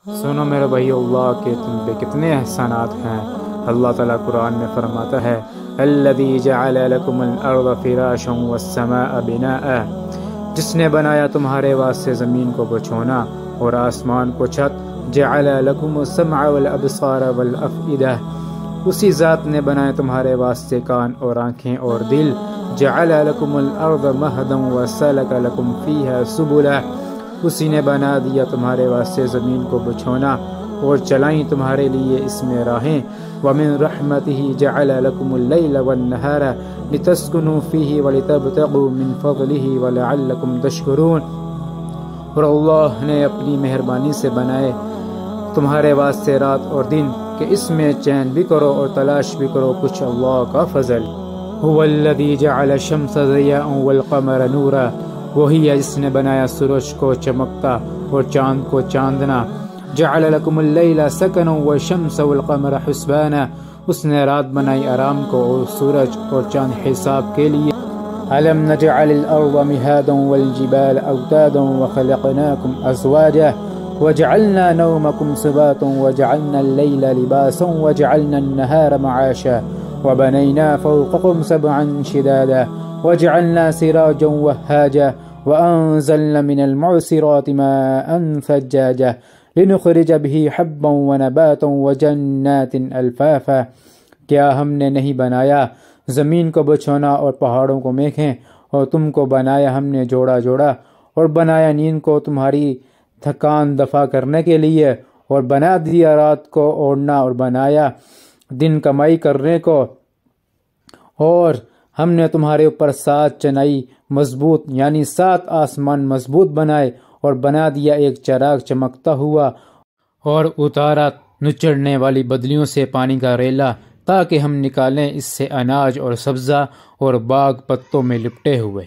سنو میرے بھائیو، اللہ کے تم پہ کتنے احسانات ہیں۔ اللہ تعالیٰ قرآن میں فرماتا ہے الذی جعل لکم الارض فراشا والسماء بناء، جس نے بنایا تمہارے واسطے زمین کو بچھونا اور آسمان کو چھت۔ جعل لکم السمع والابصار والافئدہ، اسی ذات نے بنایا تمہارے واسطے کان اور آنکھیں اور دل۔ جعل لکم الارض مہدا وسلک لکم فیہا سبلا، اسی نے بنا دیا تمہارے واسطے زمین کو بچھونا اور چلائیں تمہارے لیے اس میں راہیں۔ وَمِن رَحْمَتِهِ جَعَلَ لَكُمُ اللَّيْلَ وَالنَّهَارَ لِتَسْكُنُوا فِيهِ وَلِتَبْتَغُوا مِن فَضْلِهِ وَلَعَلَّكُمْ تَشْكُرُونَ، اور اللہ نے اپنی مہربانی سے بنائے تمہارے واسطے رات اور دن کہ اس میں چین بھی کرو اور تلاش بھی کرو کچھ اللہ کا فضل۔ هُوَ الَّذِي جَعَلَ الشَّمْسَ ضِيَاءً وَالْقَمَرَ نُورًا، وہی ہے جس نے بنایا سورج کو چمکتا اور چاند کو چاندنا۔ جعل لکم اللیل سکنا والشمس والقمر حسبانا، اس نے رات بنائی آرام کو اور سورج اور چاند حساب کے لیے۔ الم نجعل الارض مہادا والجبال اوتادا وخلقناکم ازواجا وجعلنا نومکم سباتا وجعلنا اللیل لباسا وجعلنا النہار معاشا وبنينا فوقكم سبعا شدادا وجعلنا سراجا وهاجا وأنزلنا من المعصرات ماء ثجاجا لنخرج به حبا ونباتا وجنات الفافا، کیا ہم نے نہیں بنایا زمین کو بچھونا اور پہاڑوں کو میخیں، اور تم کو بنایا ہم نے جوڑا جوڑا، اور بنایا نیند کو تمہاری تھکان دفع کرنے کے لیے، اور بنا دیا رات کو اوڑھنا اور بنایا دن کمائی کرنے کو، اور ہم نے تمہارے اوپر 7 چنائی مضبوط یعنی 7 آسمان مضبوط بنائے، اور بنا دیا ایک چراغ چمکتا ہوا، اور اتارا نچڑنے والی بدلیوں سے پانی کا ریلا تاکہ ہم نکالیں اس سے اناج اور سبزہ اور باغ پتوں میں لپٹے ہوئے۔